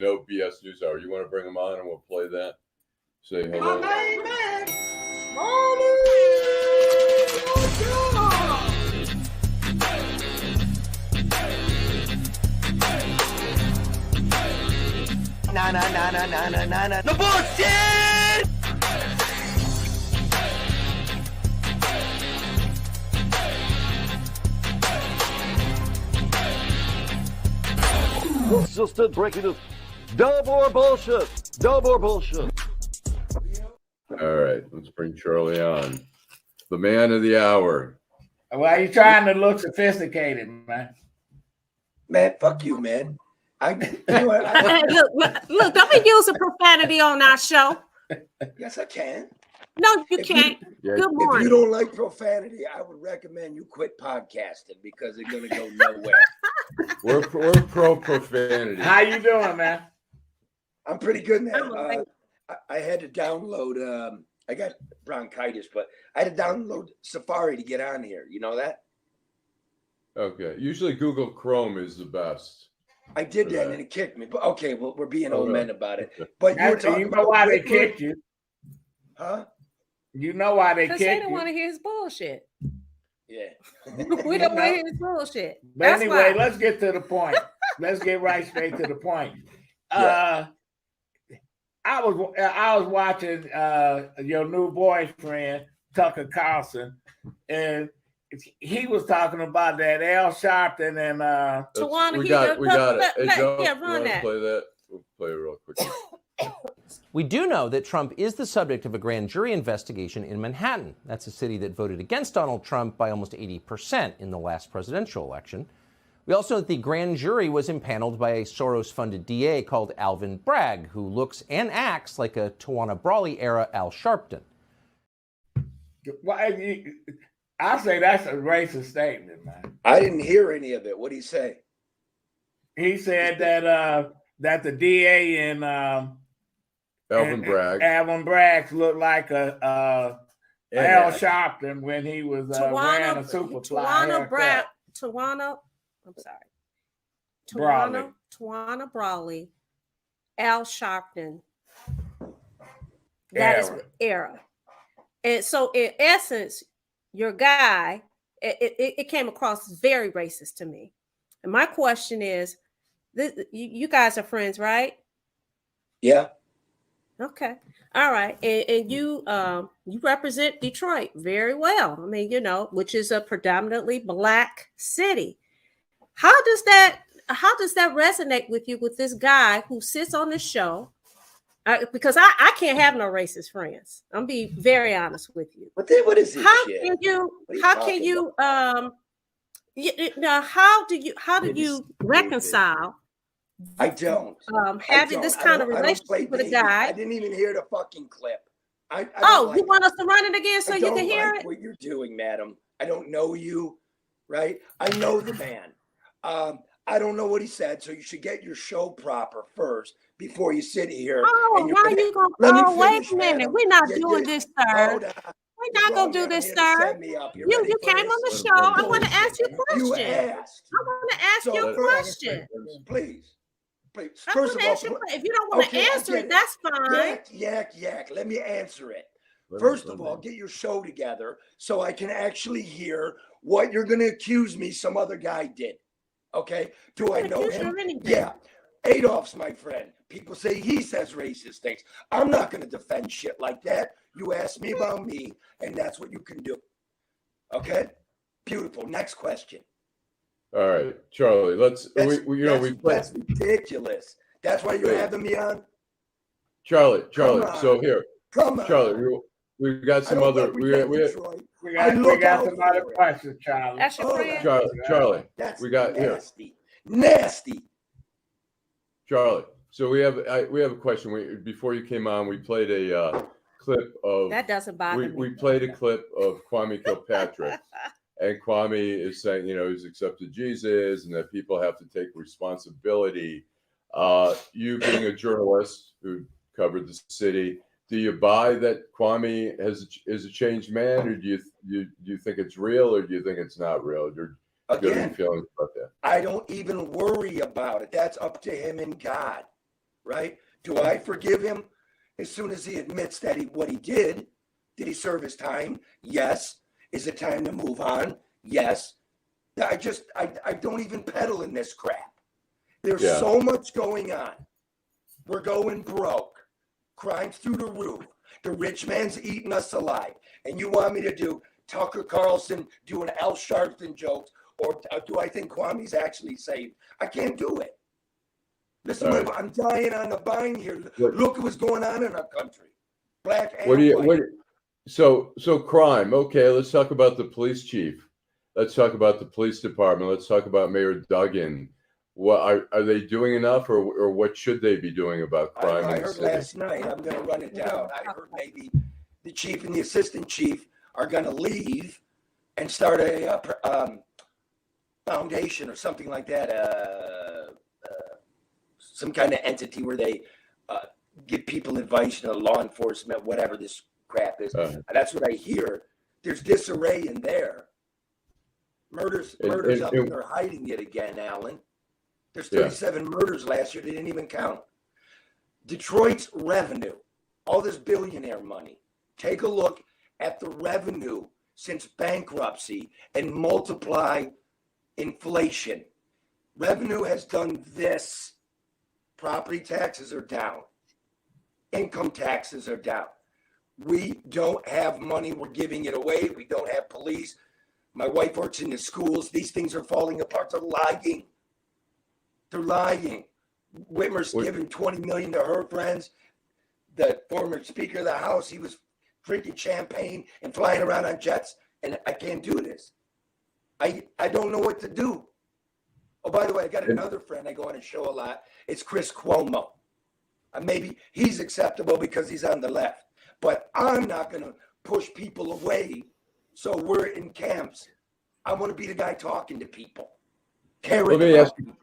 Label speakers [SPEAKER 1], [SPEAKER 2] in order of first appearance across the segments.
[SPEAKER 1] No BS News Hour. You want to bring them on and we'll play that? Say hello.
[SPEAKER 2] My main man,
[SPEAKER 3] Nah. No bullshit!
[SPEAKER 4] This is just it, breaking news. No more bullshit. No more bullshit.
[SPEAKER 1] All right, let's bring Charlie on. The man of the hour.
[SPEAKER 2] Well, you're trying to look sophisticated, man.
[SPEAKER 3] Man, fuck you, man.
[SPEAKER 5] Look, don't be using profanity on our show.
[SPEAKER 3] Yes, I can.
[SPEAKER 5] No, you can't. Good morning.
[SPEAKER 3] If you don't like profanity, I would recommend you quit podcasting because it's going to go nowhere.
[SPEAKER 1] We're pro profanity.
[SPEAKER 2] How you doing, man?
[SPEAKER 3] I'm pretty good, man. I had to download. I got bronchitis, but I had to download Safari to get on here. You know that?
[SPEAKER 1] Okay. Usually Google Chrome is the best.
[SPEAKER 3] I did that and it kicked me. But okay, well, we're being old men about it. But you were talking
[SPEAKER 2] you know why they kicked you?
[SPEAKER 3] Huh?
[SPEAKER 2] You know why they kicked you?
[SPEAKER 5] Because they don't want to hear his bullshit.
[SPEAKER 3] Yeah.
[SPEAKER 5] We don't want to hear his bullshit.
[SPEAKER 2] But
[SPEAKER 5] That's
[SPEAKER 2] anyway,
[SPEAKER 5] why.
[SPEAKER 2] let's get to the point. Let's get right straight to the point.
[SPEAKER 3] Yeah.
[SPEAKER 2] I was watching your new boyfriend, Tucker Carlson, and he was talking about that Al Sharpton and
[SPEAKER 5] Tawana,
[SPEAKER 1] we got it. Hey, Joe,
[SPEAKER 5] run that.
[SPEAKER 1] Play that. We'll play it real quick.
[SPEAKER 6] We do know that Trump is the subject of a grand jury investigation in Manhattan. That's a city that voted against Donald Trump by almost 80% in the last presidential election. We also know that the grand jury was impaneled by a Soros-funded DA called Alvin Bragg, who looks and acts like a Tawana Brawley-era Al Sharpton.
[SPEAKER 2] I say that's a racist statement, man.
[SPEAKER 3] I didn't hear any of it. What did he say?
[SPEAKER 2] He said that the DA and
[SPEAKER 1] Alvin Bragg.
[SPEAKER 2] Alvin Bragg looked like a Al Sharpton when he was ran a Superfly.
[SPEAKER 5] Tawana Brawley, Al Sharpton. That is era. And so, in essence, your guy, it came across very racist to me. And my question is, you guys are friends, right?
[SPEAKER 3] Yeah.
[SPEAKER 5] Okay. All right. And you represent Detroit very well. I mean, which is a predominantly Black city. How does that resonate with you, with this guy who sits on this show? Because I can't have no racist friends. I'm be very honest with you.
[SPEAKER 3] What is this?
[SPEAKER 5] How
[SPEAKER 3] shit?
[SPEAKER 5] can you? How do you reconcile?
[SPEAKER 3] I don't.
[SPEAKER 5] Having this kind of relationship with a guy.
[SPEAKER 3] I didn't even hear the fucking clip.
[SPEAKER 5] You want us to run it again so you can hear it?
[SPEAKER 3] What you're doing, madam? I don't know you, right? I know the man. I don't know what he said, so you should get your show proper first before you sit here.
[SPEAKER 5] Oh, why are you going to wait a minute. We're not doing this, sir. We're not going to do this, sir. You came on the show. I want to ask you a question. I want to ask you a question.
[SPEAKER 3] Please.
[SPEAKER 5] First of all, if you don't want to answer it, that's fine.
[SPEAKER 3] Yak. Let me answer it. First of all, get your show together so I can actually hear what you're going to accuse me some other guy did. Okay? Do I know him? Yeah. Adolf's my friend. People say he says racist things. I'm not going to defend shit like that. You ask me about me, and that's what you can do. Okay? Beautiful. Next question.
[SPEAKER 1] All right, Charlie. That's
[SPEAKER 3] ridiculous. That's why you're having me on.
[SPEAKER 1] Charlie. So here, Charlie, we've got some other. We
[SPEAKER 2] got some other questions, Charlie.
[SPEAKER 5] That's your friend.
[SPEAKER 1] Charlie.
[SPEAKER 3] That's
[SPEAKER 1] we got
[SPEAKER 3] nasty.
[SPEAKER 1] Charlie. So we have a question. Before you came on, we played a clip of.
[SPEAKER 5] That doesn't bother me.
[SPEAKER 1] We played a clip of Kwame Kilpatrick. And Kwame is saying, he's accepted Jesus and that people have to take responsibility. You being a journalist who covered the city, do you buy that Kwame is a changed man, or do you think it's real, or do you think it's not real?
[SPEAKER 3] Again,
[SPEAKER 1] feelings about that.
[SPEAKER 3] I don't even worry about it. That's up to him and God. right? Do I forgive him as soon as he admits that what he did? Did he serve his time? Yes. Is it time to move on? Yes. I don't even peddle in this crap. There's so much going on. We're going broke. Crime's through the roof. The rich man's eating us alive. And you want me to do Tucker Carlson doing Al Sharpton jokes, or do I think Kwame's actually saved? I can't do it. Listen, I'm dying on the vine here. Look at what's going on in our country. Black and white.
[SPEAKER 1] So crime. Okay, let's talk about the police chief. Let's talk about the police department. Let's talk about Mayor Duggan. What are they doing enough, or what should they be doing about crime?
[SPEAKER 3] I heard last night. I'm going to run it down. I heard maybe the chief and the assistant chief are going to leave and start a foundation or something like that. Some kind of entity where they give people advice, law enforcement, whatever this crap is. That's what I hear. There's disarray in there. Murders up and they're hiding it again, Alan. There's 37 murders last year. They didn't even count. Detroit's revenue, all this billionaire money. Take a look at the revenue since bankruptcy and multiply inflation. Revenue has done this. Property taxes are down. Income taxes are down. We don't have money. We're giving it away. We don't have police. My wife works in the schools. These things are falling apart. They're lying. They're lying. Whitmer's giving $20 million to her friends. The former Speaker of the House, he was drinking champagne and flying around on jets. And I can't do this. I don't know what to do. Oh, by the way, I got another friend I go on a show a lot. It's Chris Cuomo. Maybe he's acceptable because he's on the left. But I'm not going to push people away. So we're in camps. I want to be the guy talking to people.
[SPEAKER 1] Let me ask you,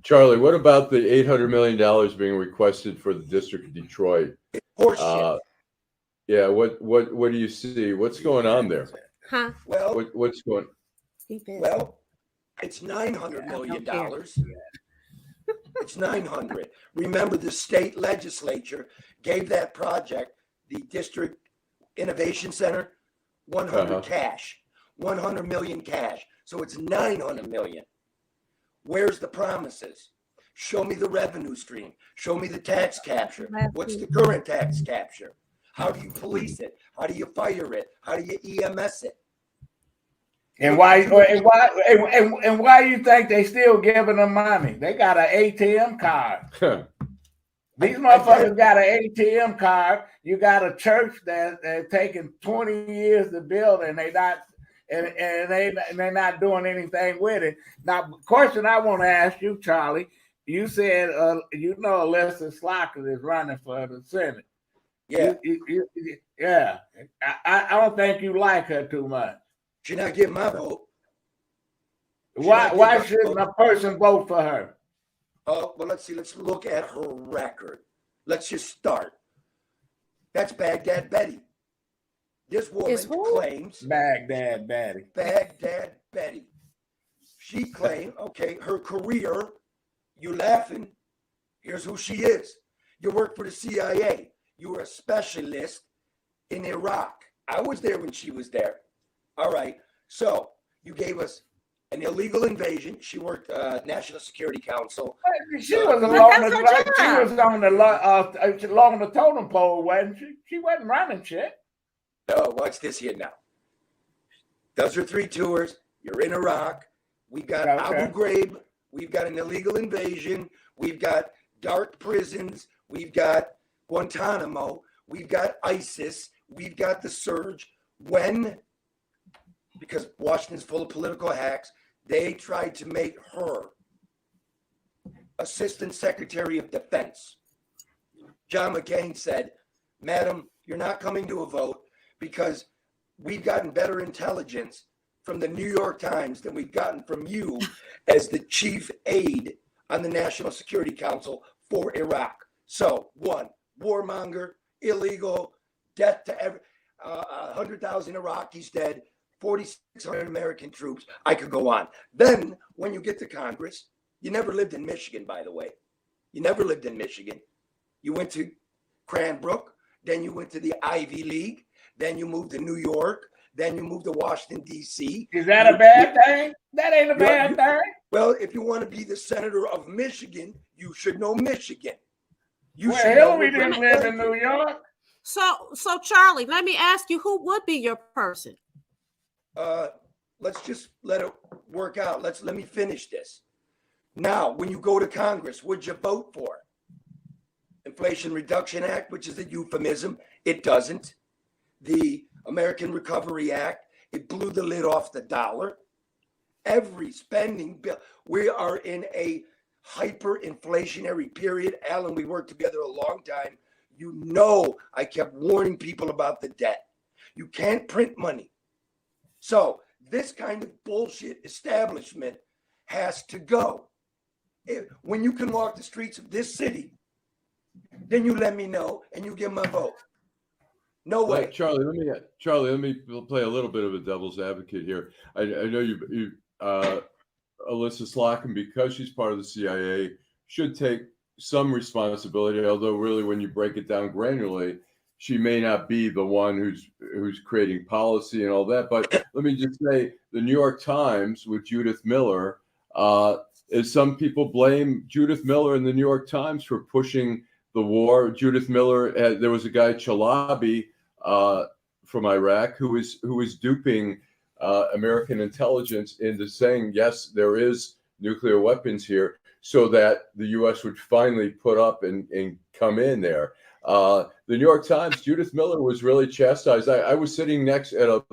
[SPEAKER 1] Charlie, what about the $800 million being requested for the District of Detroit?
[SPEAKER 3] Horseshit.
[SPEAKER 1] What do you see? What's going on there?
[SPEAKER 5] Huh?
[SPEAKER 3] Well,
[SPEAKER 1] what's going?
[SPEAKER 3] Well, it's $900 million. It's 900. Remember, the state legislature gave that project, the District Innovation Center, 100 cash, 100 million cash. So it's 900 million. Where's the promises? Show me the revenue stream. Show me the tax capture. What's the current tax capture? How do you police it? How do you fire it? How do you EMS it?
[SPEAKER 2] And why you think they still giving them money? They got an ATM card. These motherfuckers got an ATM card. You got a church that's taking 20 years to build, and they're not doing anything with it. Now, question I want to ask you, Charlie. You said Alyssa Slocker is running for the Senate.
[SPEAKER 3] Yeah.
[SPEAKER 2] Yeah. I don't think you like her too much.
[SPEAKER 3] Should not get my vote.
[SPEAKER 2] Why shouldn't a person vote for her?
[SPEAKER 3] Oh, well, let's see. Let's look at her record. Let's just start. That's Baghdad Betty. This woman claims
[SPEAKER 2] Baghdad Betty.
[SPEAKER 3] Baghdad Betty. She claimed, okay, her career, you laughing, here's who she is. You work for the CIA. You were a specialist in Iraq. I was there when she was there. All right. So you gave us an illegal invasion. She worked National Security Council.
[SPEAKER 2] She was along the totem pole, wasn't she? She wasn't running shit.
[SPEAKER 3] No, watch this here now. Those are 3 tours. You're in Iraq. We've got Abu Ghraib. We've got an illegal invasion. We've got dark prisons. We've got Guantanamo. We've got ISIS. We've got the surge. Because Washington's full of political hacks, they tried to make her Assistant Secretary of Defense. John McCain said, Madam, you're not coming to a vote because we've gotten better intelligence from the New York Times than we've gotten from you as the chief aide on the National Security Council for Iraq. So, 1, warmonger, illegal, death to 100,000 Iraqis dead, 4,600 American troops. I could go on. Then, when you get to Congress, you never lived in Michigan, by the way. You never lived in Michigan. You went to Cranbrook, then you went to the Ivy League, then you moved to New York, then you moved to Washington, D.C.
[SPEAKER 2] Is that a bad thing? That ain't a bad thing.
[SPEAKER 3] Well, if you want to be the senator of Michigan, you should know Michigan.
[SPEAKER 2] Well, Hillary didn't live in New York.
[SPEAKER 5] So Charlie, let me ask you, who would be your person?
[SPEAKER 3] Let's just let it work out. Let me finish this. Now, when you go to Congress, what'd you vote for? Inflation Reduction Act, which is a euphemism. It doesn't. The American Recovery Act, it blew the lid off the dollar. Every spending bill, we are in a hyperinflationary period. Alan, we worked together a long time. You know, I kept warning people about the debt. You can't print money. So this kind of bullshit establishment has to go. When you can walk the streets of this city, then you let me know and you give my vote. No way.
[SPEAKER 1] Charlie, let me play a little bit of a devil's advocate here. I know you Alyssa Slotkin, because she's part of the CIA, should take some responsibility, although really when you break it down granularly, she may not be the one who's creating policy and all that. But let me just say, the New York Times with Judith Miller, is some people blame Judith Miller in the New York Times for pushing the war. Judith Miller, there was a guy, Chalabi, from Iraq, who was duping American intelligence into saying, yes, there is nuclear weapons here, so that the U.S. would finally put up and come in there. The New York Times, Judith Miller was really chastised. I was sitting next at a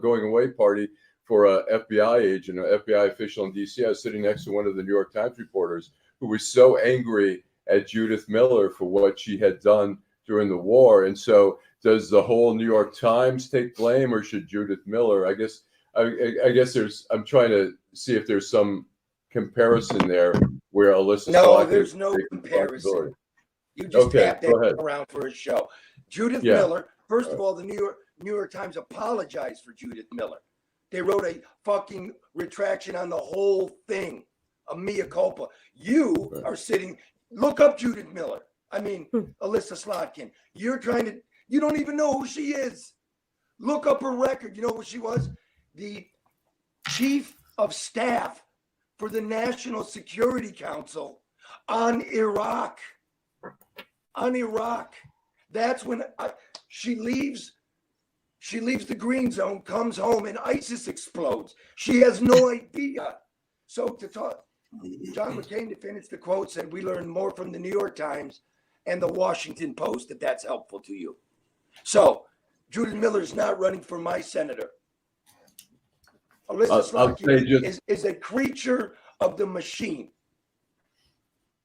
[SPEAKER 1] going away party for a FBI agent, an FBI official in D.C. I was sitting next to one of the New York Times reporters who was so angry at Judith Miller for what she had done during the war. And so does the whole New York Times take blame, or should Judith Miller? I guess I'm trying to see if there's some comparison there where Alyssa.
[SPEAKER 3] No, there's no comparison. You just tapped that around for a show. Judith Miller, first of all, the New York Times apologized for Judith Miller. They wrote a fucking retraction on the whole thing, a mea culpa. You are sitting, look up Judith Miller. I mean, Alyssa Slotkin. You don't even know who she is. Look up her record. You know what she was? The chief of staff for the National Security Council on Iraq. That's when she leaves the green zone, comes home, and ISIS explodes. She has no idea. So to talk, John McCain, to finish the quote, said we learned more from the New York Times and the Washington Post, if that's helpful to you. So Judith Miller is not running for my senator. Alyssa Slotkin is a creature of the machine.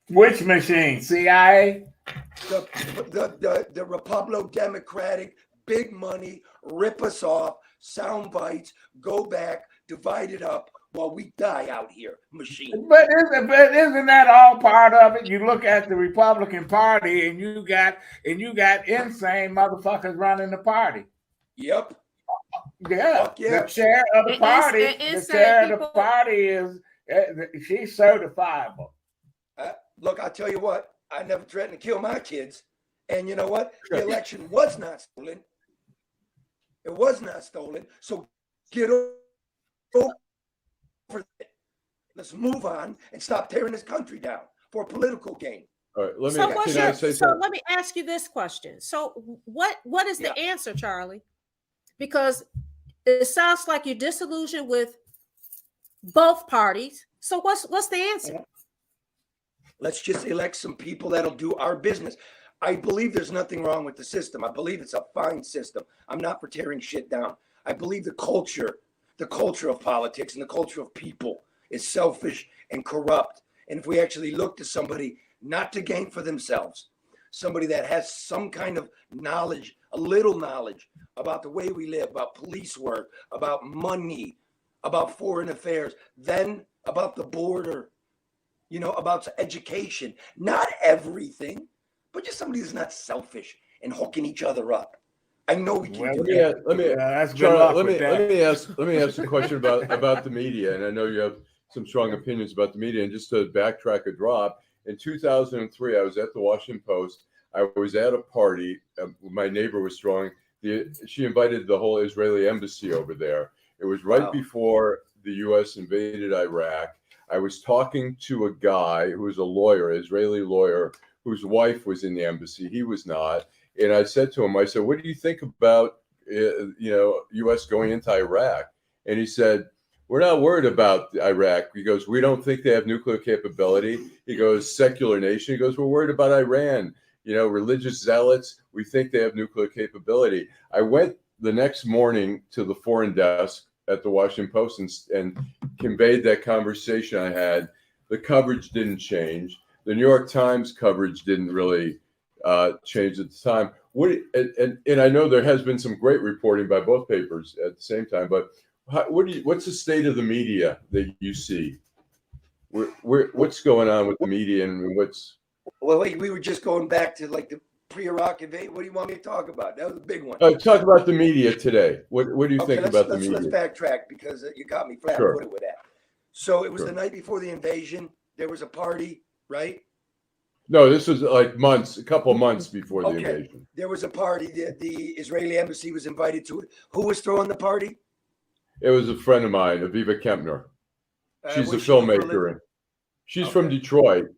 [SPEAKER 2] Which machine? CIA?
[SPEAKER 3] The Republican Democratic, big money, rip us off, sound bites, go back, divide it up while we die out here machine.
[SPEAKER 2] But isn't that all part of it? You look at the Republican Party and you got insane motherfuckers running the party.
[SPEAKER 3] Yep.
[SPEAKER 2] Yeah. The chair of the party, is she's certifiable.
[SPEAKER 3] Look, I'll tell you what, I never threatened to kill my kids. And you know what? The election was not stolen. It was not stolen. So get over it. Let's move on and stop tearing this country down for political gain.
[SPEAKER 1] All right, let
[SPEAKER 5] me ask you this question. So what is the answer, Charlie? Because it sounds like you're disillusioned with both parties. So what's the answer?
[SPEAKER 3] Let's just elect some people that'll do our business. I believe there's nothing wrong with the system. I believe it's a fine system. I'm not for tearing shit down. I believe the culture of politics and the culture of people is selfish and corrupt. And if we actually look to somebody not to gain for themselves, somebody that has some kind of knowledge, a little knowledge about the way we live, about police work, about money, about foreign affairs, then about the border, about education, not everything, but just somebody who's not selfish and hooking each other up. I know we can do that.
[SPEAKER 1] Let me ask a question about the media, and I know you have some strong opinions about the media. And just to backtrack a drop, in 2003, I was at the Washington Post. I was at a party. My neighbor was throwing. She invited the whole Israeli embassy over there. It was right before the U.S. invaded Iraq. I was talking to a guy who was a lawyer, an Israeli lawyer, whose wife was in the embassy. He was not. And I said to him, I said, what do you think about, U.S. going into Iraq? And he said, we're not worried about Iraq. He goes, we don't think they have nuclear capability. He goes, secular nation. He goes, we're worried about Iran. Religious zealots. We think they have nuclear capability. I went the next morning to the foreign desk at the Washington Post and conveyed that conversation I had. The coverage didn't change. The New York Times coverage didn't really change at the time. And I know there has been some great reporting by both papers at the same time, but what's the state of the media that you see? What's going on with the media and what's?
[SPEAKER 3] Well, wait, we were just going back to like the pre-Iraq invasion. What do you want me to talk about? That was a big one.
[SPEAKER 1] Talk about the media today. What do you think about the media?
[SPEAKER 3] Let's backtrack because you got me flat-footed with that. So it was the night before the invasion. There was a party, right?
[SPEAKER 1] No, this was like a couple of months before the invasion.
[SPEAKER 3] There was a party that the Israeli embassy was invited to. Who was throwing the party?
[SPEAKER 1] It was a friend of mine, Aviva Kempner. She's a filmmaker. She's from Detroit,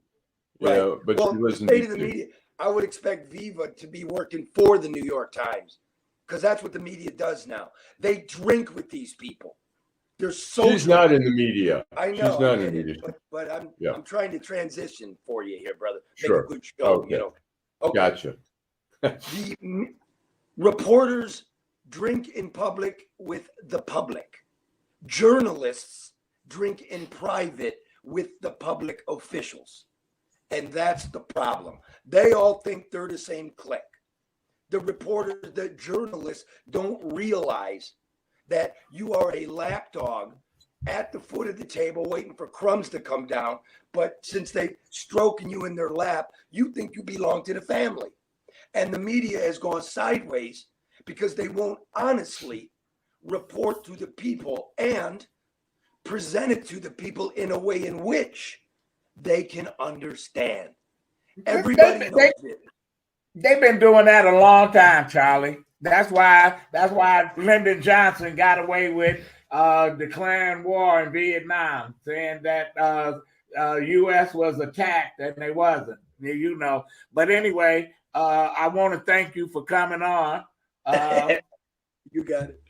[SPEAKER 1] but she lives in
[SPEAKER 3] the media. I would expect Viva to be working for the New York Times because that's what the media does now. They drink with these people. They're so.
[SPEAKER 1] She's not in the media.
[SPEAKER 3] I know.
[SPEAKER 1] She's not in the media.
[SPEAKER 3] But I'm trying to transition for you here, brother. Make
[SPEAKER 1] Sure.
[SPEAKER 3] a good show, Okay.
[SPEAKER 1] Gotcha.
[SPEAKER 3] The reporters drink in public with the public. Journalists drink in private with the public officials. And that's the problem. They all think they're the same clique. The reporters, the journalists don't realize that you are a lapdog at the foot of the table waiting for crumbs to come down. But since they're stroking you in their lap, you think you belong to the family. And the media has gone sideways because they won't honestly report to the people and present it to the people in a way in which they can understand. Everybody knows it.
[SPEAKER 2] They've been doing that a long time, Charlie. That's why Lyndon Johnson got away with declaring war in Vietnam, saying that U.S. was attacked and they wasn't. But anyway, I want to thank you for coming on.
[SPEAKER 3] You got it.